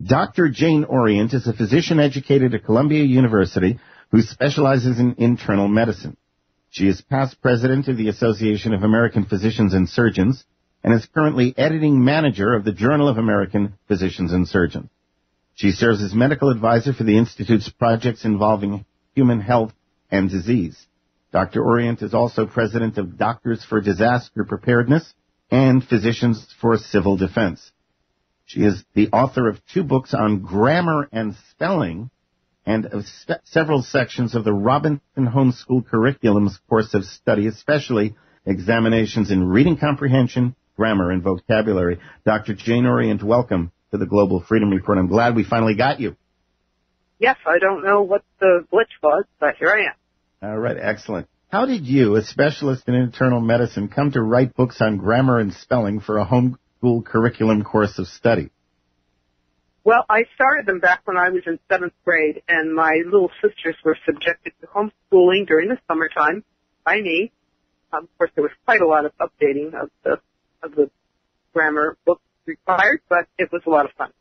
Dr. Jane Orient is a physician educated at Columbia University who specializes in internal medicine. She is past president of the Association of American Physicians and Surgeons and is currently editing manager of the Journal of American Physicians and Surgeons. She serves as medical advisor for the Institute's projects involving human health and disease. Dr. Orient is also president of Doctors for Disaster Preparedness and Physicians for Civil Defense. She is the author of 2 books on grammar and spelling and of several sections of the Robinson Homeschool Curriculum's course of study, especially examinations in reading comprehension, grammar, and vocabulary. Dr. Jane Orient, welcome to the Global Freedom Report. I'm glad we finally got you. Yes, I don't know what the glitch was, but here I am. All right, excellent. How did you, a specialist in internal medicine, come to write books on grammar and spelling for a homeschool curriculum course of study? Well, I started them back when I was in 7th grade, and my little sisters were subjected to homeschooling during the summertime by me. Of course, there was quite a lot of updating of the grammar books required, but it was a lot of fun.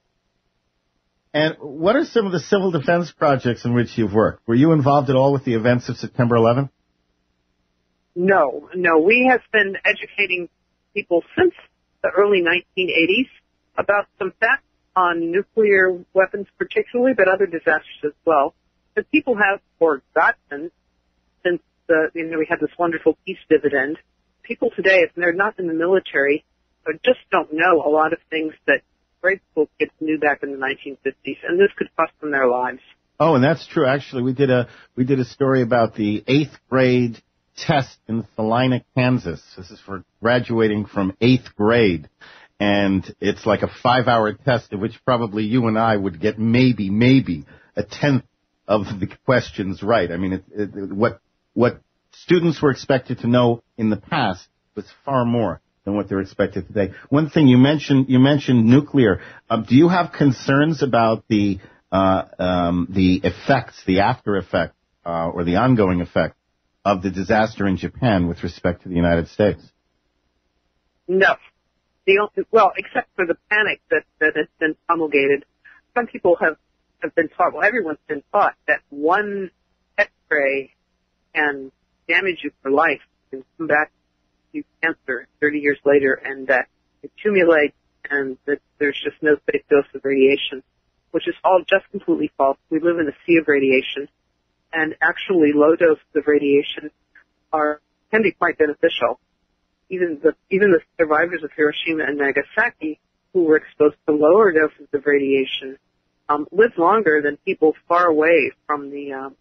And what are some of the civil defense projects in which you've worked? Were you involved at all with the events of September 11th? No. We have been educating people since the early 1980s about some facts on nuclear weapons particularly, but other disasters as well. But people have forgotten since we had this wonderful peace dividend. People today, if they're not in the military, just don't know a lot of things that grade school kids knew back in the 1950s, and this could cost them their lives. Oh, and that's true. Actually, we did a story about the 8th grade test in Salina, Kansas. This is for graduating from 8th grade, and it's like a 5-hour test of which probably you and I would get maybe a tenth of the questions right. I mean, what students were expected to know in the past was far more than what they're expected today. One thing you mentioned nuclear. Do you have concerns about the effects, the after effect, or the ongoing effect of the disaster in Japan with respect to the United States? No. Except for the panic that has been promulgated. Some people have been taught, everyone's been taught that one X-ray can damage you for life and come back to cancer 30 years later, and that accumulates, and that there's just no safe dose of radiation, which is all just completely false. We live in a sea of radiation, and actually low doses of radiation can be quite beneficial. Even the survivors of Hiroshima and Nagasaki, who were exposed to lower doses of radiation, lived longer than people far away from the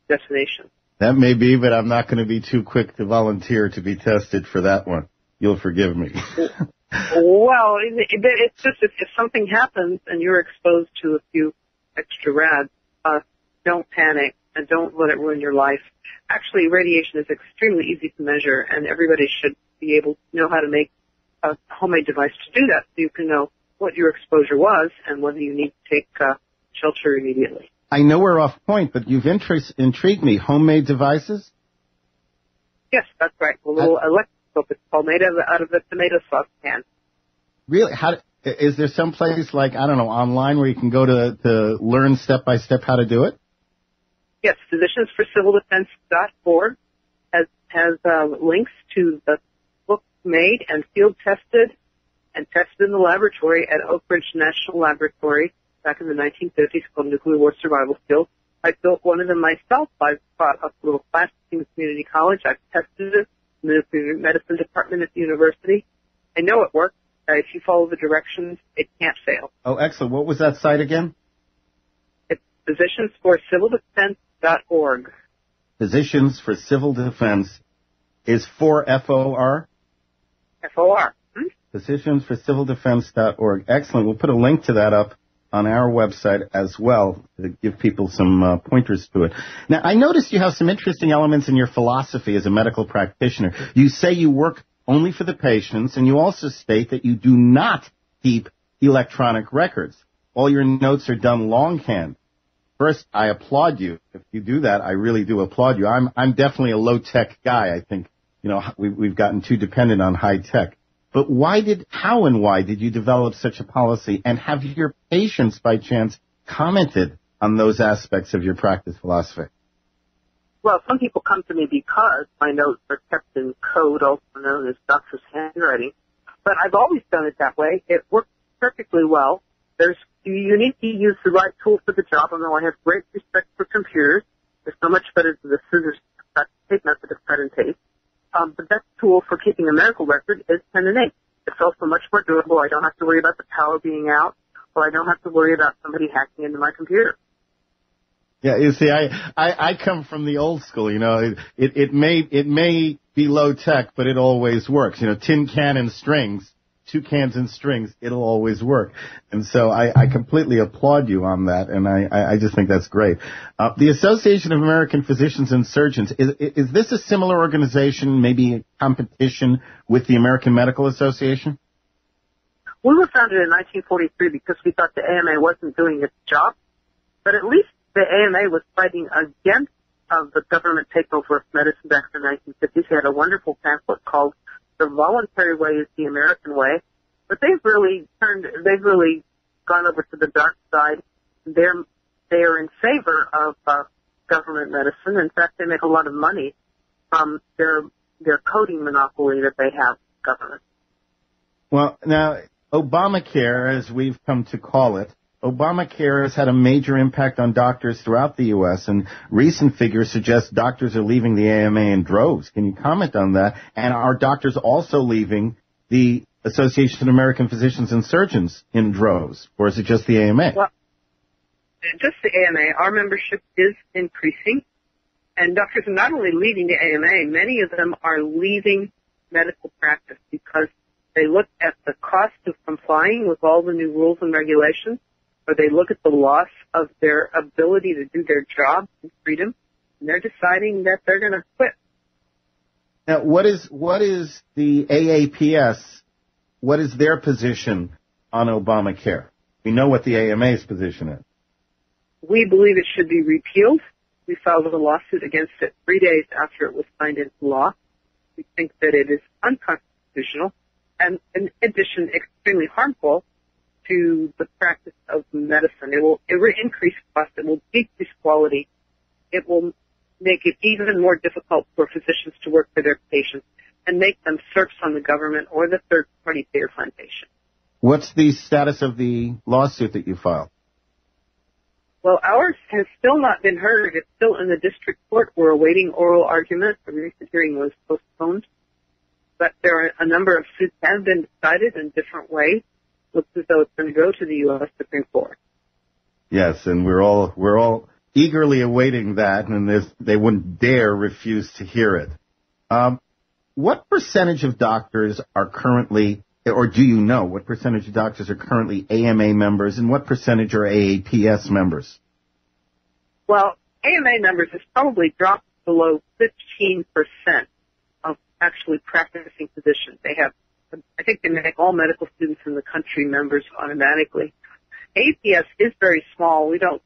destination. That may be, but I'm not going to be too quick to volunteer to be tested for that one. You'll forgive me. Well, it's just if something happens and you're exposed to a few extra rads, don't panic and don't let it ruin your life. Actually, radiation is extremely easy to measure, and everybody should be able to know how to make a homemade device to do that, so you can know what your exposure was and whether you need to take shelter immediately. I know we're off point, but you've intrigued me. Homemade devices? Yes, that's right. A little electroscope. It's called, made out of a tomato sauce can. Really? Is there some place like, I don't know, online where you can go to learn step by step how to do it? Yes, physiciansforcivildefense.org has links to the books made and field tested and tested in the laboratory at Oak Ridge National Laboratory back in the 1950s, called Nuclear War Survival Skills. I built one of them myself. I taught a little class in the community college. I've tested it in the nuclear medicine department at the university. I know it works. If you follow the directions, it can't fail. Oh, excellent. What was that site again? It's physiciansforcivildefense.org. Physicians for Civil Defense is for F-O-R? F-O-R. Physiciansforcivildefense.org. Excellent. We'll put a link to that up on our website as well to give people some pointers to it. Now, I noticed you have some interesting elements in your philosophy as a medical practitioner. You say you work only for the patients, and you also state that you do not keep electronic records. All your notes are done longhand. First, I applaud you. If you do that, I really do applaud you. I'm definitely a low-tech guy. I think, we've gotten too dependent on high-tech. But how and why did you develop such a policy? And have your patients, by chance, commented on those aspects of your practice philosophy? Well, some people come to me because my notes are kept in code, also known as doctor's handwriting. But I've always done it that way. It works perfectly well. You need to use the right tool for the job, although I have great respect for computers. They're so much better than the scissors tape method of cut and paste. The best tool for keeping a medical record is pen and ink. It's also much more durable. I don't have to worry about the power being out, or I don't have to worry about somebody hacking into my computer. Yeah, you see, I come from the old school, you know. It may be low tech, but it always works. You know, tin can and strings, 2 cans and strings, it'll always work. And so I completely applaud you on that, and I just think that's great. The Association of American Physicians and Surgeons, is this a similar organization, maybe a competition with the American Medical Association? We were founded in 1943 because we thought the AMA wasn't doing its job, but at least the AMA was fighting against the government takeover of medicine back in the 1950s. They had a wonderful pamphlet called The Voluntary Way is the American Way. But they've really gone over to the dark side. They are in favor of government medicine. In fact, they make a lot of money from their coding monopoly that they have, government. Well, now, Obamacare, as we've come to call it, Obamacare has had a major impact on doctors throughout the U.S., and recent figures suggest doctors are leaving the AMA in droves. Can you comment on that? And are doctors also leaving the Association of American Physicians and Surgeons in droves, or is it just the AMA? Well, just the AMA. Our membership is increasing, and doctors are not only leaving the AMA, many of them are leaving medical practice because they look at the cost of complying with all the new rules and regulations, or they look at the loss of their ability to do their job and freedom, and they're deciding that they're going to quit. Now, what is the AAPS? What is their position on Obamacare? We know what the AMA's position is. We believe it should be repealed. We filed a lawsuit against it 3 days after it was signed into law. We think that it is unconstitutional and, in addition, extremely harmful to the practice of medicine. It will increase cost. It will decrease quality. It will make it even more difficult for physicians to work for their patients and make them serfs on the government or the third-party payer foundation. What's the status of the lawsuit that you filed? Well, ours has still not been heard. It's still in the district court. We're awaiting oral argument. The recent hearing was postponed. But there are a number of suits that have been decided in different ways. Looks as though it's going to go to the U.S. Supreme Court. Yes, and we're all eagerly awaiting that, and they wouldn't dare refuse to hear it. What percentage of doctors are currently, or do you know what percentage of doctors are currently AMA members, and what percentage are AAPS members? Well, AMA members has probably dropped below 15% of actually practicing physicians. I think they make all medical students in the country members automatically. APS is very small. We don't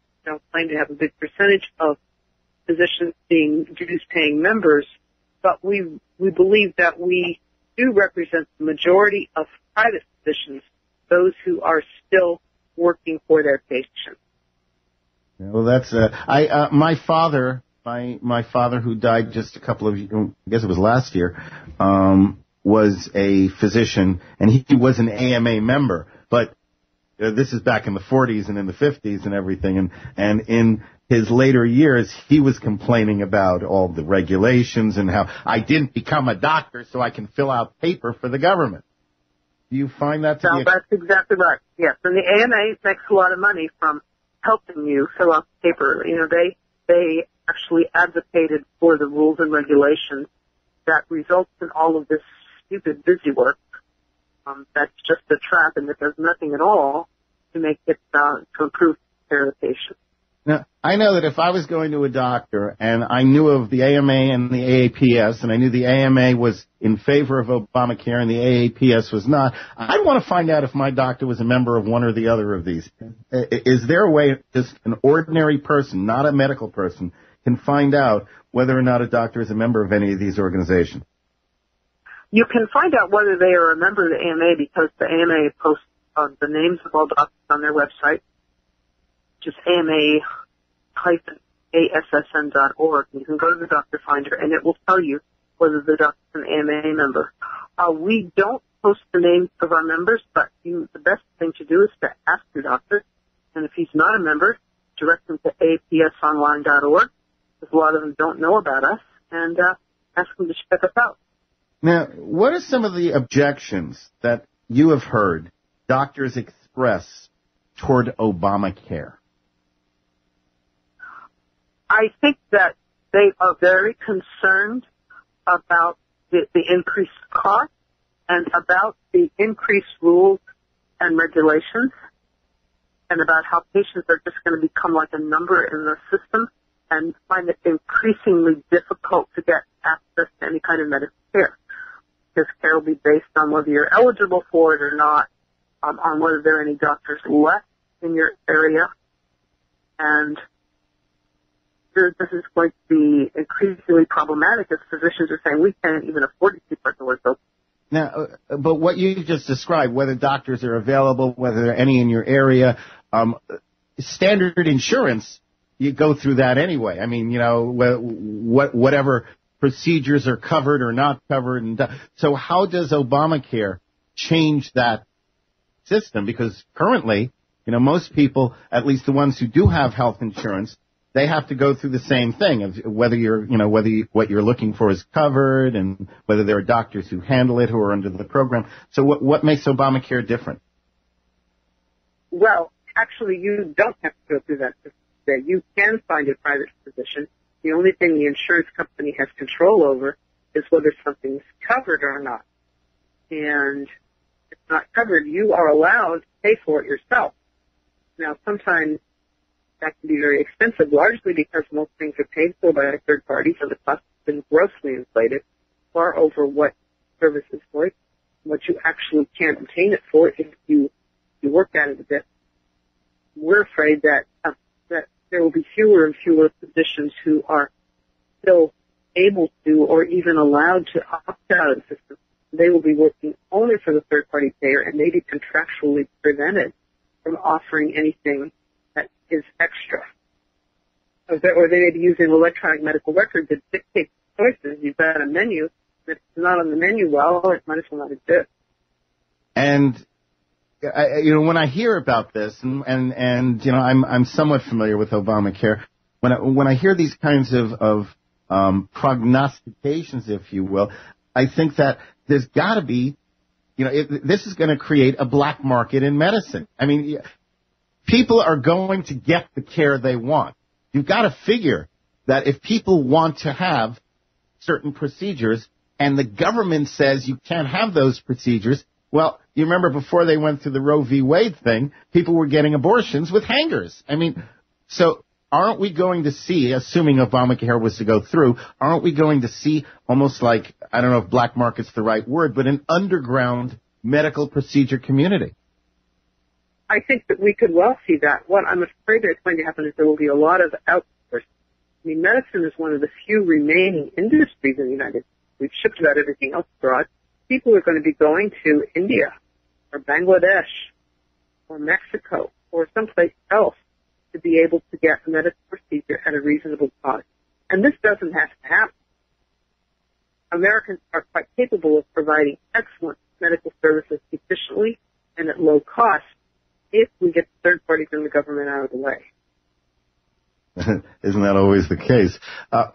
claim to have a big percentage of physicians being dues-paying members, but we believe that we do represent the majority of private physicians, those who are still working for their patients. Well, that's my father who died just a couple of, I guess it was last year, was a physician, and he was an AMA member, but this is back in the 40s and in the 50s and everything, and in his later years, he was complaining about all the regulations and how I didn't become a doctor so I can fill out paper for the government. Do you find that to be... That's exactly right. Yes, and the AMA makes a lot of money from helping you fill out paper. You know, they actually advocated for the rules and regulations that results in all of this stupid busy work. That's just a trap, and it does nothing at all to make it to improve care of the patient. Now, I know that if I was going to a doctor and I knew of the AMA and the AAPS, and I knew the AMA was in favor of Obamacare and the AAPS was not, I'd want to find out if my doctor was a member of one or the other of these. Is there a way just an ordinary person, not a medical person, can find out whether or not a doctor is a member of any of these organizations? You can find out whether they are a member of the AMA because the AMA posts the names of all doctors on their website, which is AMA-ASSN.org. You can go to the doctor finder, and it will tell you whether the doctor's an AMA member. We don't post the names of our members, but the best thing to do is to ask your doctor, and if he's not a member, direct him to apsonline.org, because a lot of them don't know about us, and ask them to check us out. Now, what are some of the objections that you have heard doctors express toward Obamacare? I think that they are very concerned about the increased cost and about the increased rules and regulations and about how patients are just going to become like a number in the system and find it increasingly difficult to get access to any kind of medical care. This care will be based on whether you're eligible for it or not, on whether there are any doctors left in your area. And this is going to be increasingly problematic as physicians are saying we can't even afford to keep our doors open. Now, but what you just described, whether doctors are available, whether there are any in your area, standard insurance, you go through that anyway. I mean, whatever procedures are covered or not covered. And so how does Obamacare change that system? Because currently, most people, at least the ones who do have health insurance, they have to go through the same thing of whether what you're looking for is covered and whether there are doctors who handle it who are under the program. So what makes Obamacare different? Well, actually, you don't have to go through that system. You can find a private physician. The only thing the insurance company has control over is whether something's covered or not. And if it's not covered, you are allowed to pay for it yourself. Now, sometimes that can be very expensive, largely because most things are paid for by a third party, so the cost has been grossly inflated, far over what service is for it, what you actually can obtain it for if you work at it a bit. We're afraid that there will be fewer and fewer physicians who are still able to or even allowed to opt out of the system. They will be working only for the third-party payer and may be contractually prevented from offering anything that is extra. Or they may be using electronic medical records that dictate choices. You've got a menu. If it's not on the menu, well, it might as well not exist. And when I hear about this, and I'm somewhat familiar with Obamacare. When I hear these kinds of prognostications, if you will, I think that there's got to be, this is going to create a black market in medicine. I mean, people are going to get the care they want. You've got to figure that if people want to have certain procedures and the government says you can't have those procedures, well, you remember before they went through the Roe v. Wade thing, people were getting abortions with hangers. I mean, so aren't we going to see, assuming Obamacare was to go through, aren't we going to see almost like, I don't know if black market's the right word, but an underground medical procedure community? I think that we could well see that. What I'm afraid is going to happen is there will be a lot of outsourcing. I mean, medicine is one of the few remaining industries in the United States. We've shipped about everything else abroad. People are going to be going to India or Bangladesh or Mexico or someplace else to be able to get a medical procedure at a reasonable cost. And this doesn't have to happen. Americans are quite capable of providing excellent medical services efficiently and at low cost if we get third parties in the government out of the way. Isn't that always the case?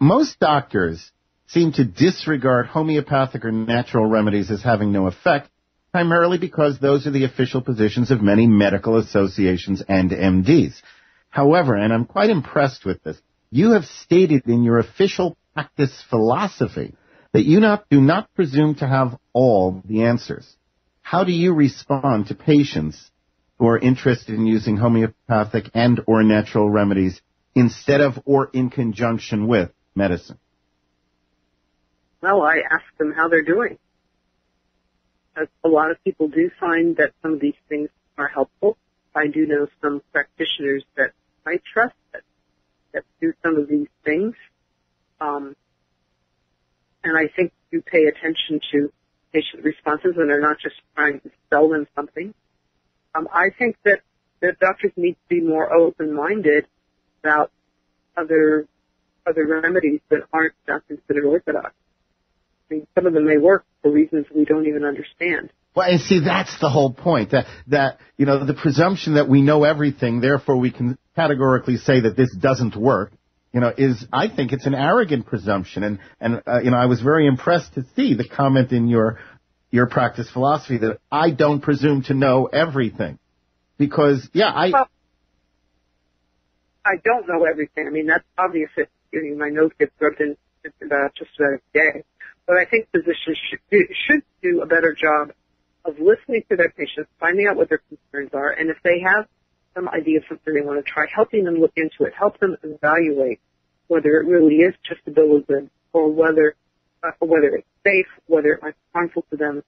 Most doctors seem to disregard homeopathic or natural remedies as having no effect, primarily because those are the official positions of many medical associations and MDs. However, and I'm quite impressed with this, you have stated in your official practice philosophy that you do not presume to have all the answers. How do you respond to patients who are interested in using homeopathic and or natural remedies instead of or in conjunction with medicine? Well, I ask them how they're doing. A lot of people do find that some of these things are helpful. I do know some practitioners that I trust that do some of these things. And I think you pay attention to patient responses and are not just trying to sell them something. I think that doctors need to be more open-minded about other remedies that aren't considered orthodox. I mean, some of them may work for reasons we don't even understand. Well, and see, that's the whole point, that the presumption that we know everything, therefore we can categorically say that this doesn't work, I think it's an arrogant presumption. And I was very impressed to see the comment in your practice philosophy that I don't presume to know everything. Because, I don't know everything. I mean, that's obvious if my nose gets rubbed in just about a day. But I think physicians should do a better job of listening to their patients, finding out what their concerns are, and if they have some idea of something they want to try, helping them look into it, help them evaluate whether it really is just a bill of goods or whether it's safe, whether it might be harmful to them,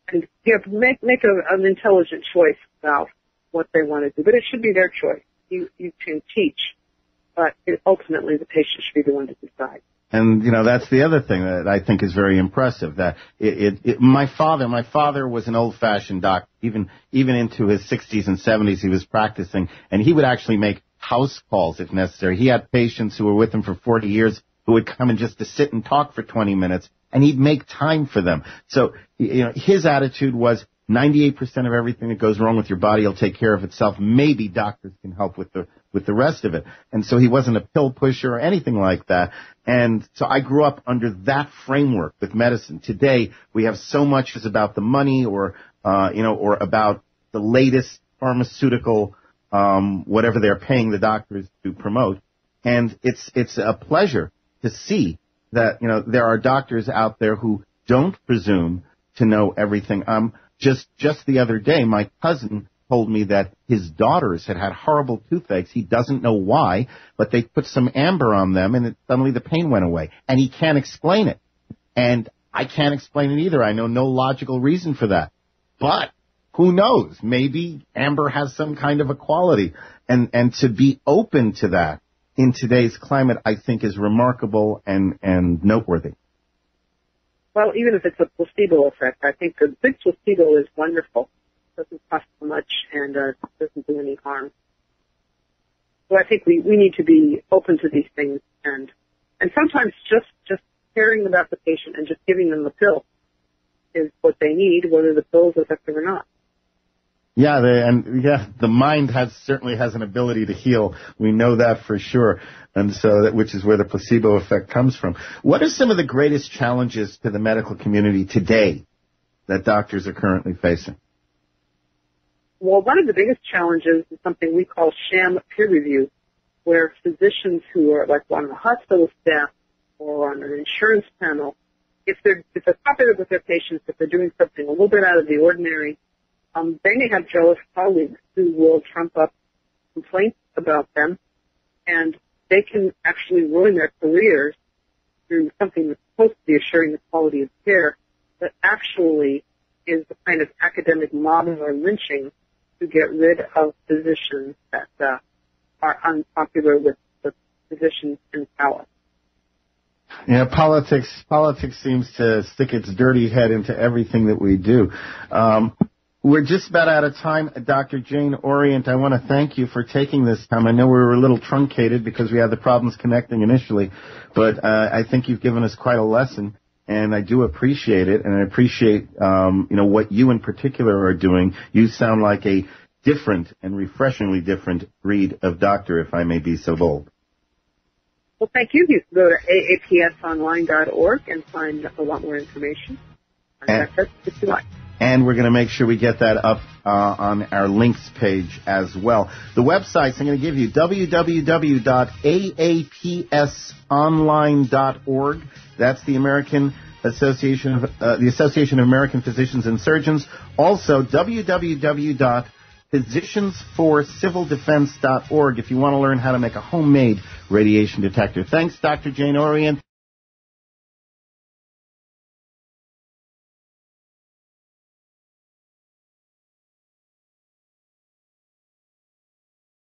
and make an intelligent choice about what they want to do. But it should be their choice. You can teach, but ultimately the patient should be the one to decide. And, that's the other thing that I think is very impressive, that my father was an old-fashioned doctor. Even into his 60s and 70s, he was practicing, and he would actually make house calls if necessary. He had patients who were with him for 40 years who would come in just to sit and talk for 20 minutes, and he'd make time for them. So, his attitude was 98% of everything that goes wrong with your body will take care of itself. Maybe doctors can help with the rest of it. And so he wasn't a pill pusher or anything like that. And so I grew up under that framework with medicine. Today, we have so much is about the money or about the latest pharmaceutical, whatever they're paying the doctors to promote. And it's a pleasure to see that, there are doctors out there who don't presume to know everything. Just the other day, my cousin told me that his daughters had horrible toothaches. He doesn't know why, but they put some amber on them, and suddenly the pain went away. And he can't explain it. And I can't explain it either. I know no logical reason for that. But who knows? Maybe amber has some kind of a quality. And to be open to that in today's climate, I think, is remarkable and noteworthy. Well, even if it's a placebo effect, I think a big placebo is wonderful. It doesn't cost so much and doesn't do any harm. So I think we need to be open to these things and sometimes just caring about the patient and just giving them the pill is what they need, whether the pill is effective or not. Yeah, the mind certainly has an ability to heal. We know that for sure. And so which is where the placebo effect comes from. What are some of the greatest challenges to the medical community today that doctors are currently facing? Well, one of the biggest challenges is something we call sham peer review, where physicians who are like on the hospital staff or on an insurance panel, if they're popular with their patients, if they're doing something a little bit out of the ordinary, they may have jealous colleagues who will trump up complaints about them, and they can actually ruin their careers through something that's supposed to be assuring the quality of care, but actually is the kind of academic mobbing or lynching to get rid of physicians that are unpopular with the physicians in power. Yeah, politics seems to stick its dirty head into everything that we do. We're just about out of time. Dr. Jane Orient, I want to thank you for taking this time. I know we were a little truncated because we had the problems connecting initially, but I think you've given us quite a lesson, and I do appreciate it, and I appreciate what you in particular are doing. You sound like a different and refreshingly different breed of doctor, if I may be so bold. Well, thank you. You can go to aapsonline.org and find a lot more information. Contact us if you like. And we're going to make sure we get that up on our links page as well. The websites I'm going to give you, www.aapsonline.org. That's the American Association of the Association of American Physicians and Surgeons. Also, www.physiciansforcivildefense.org if you want to learn how to make a homemade radiation detector. Thanks, Dr. Jane Orient.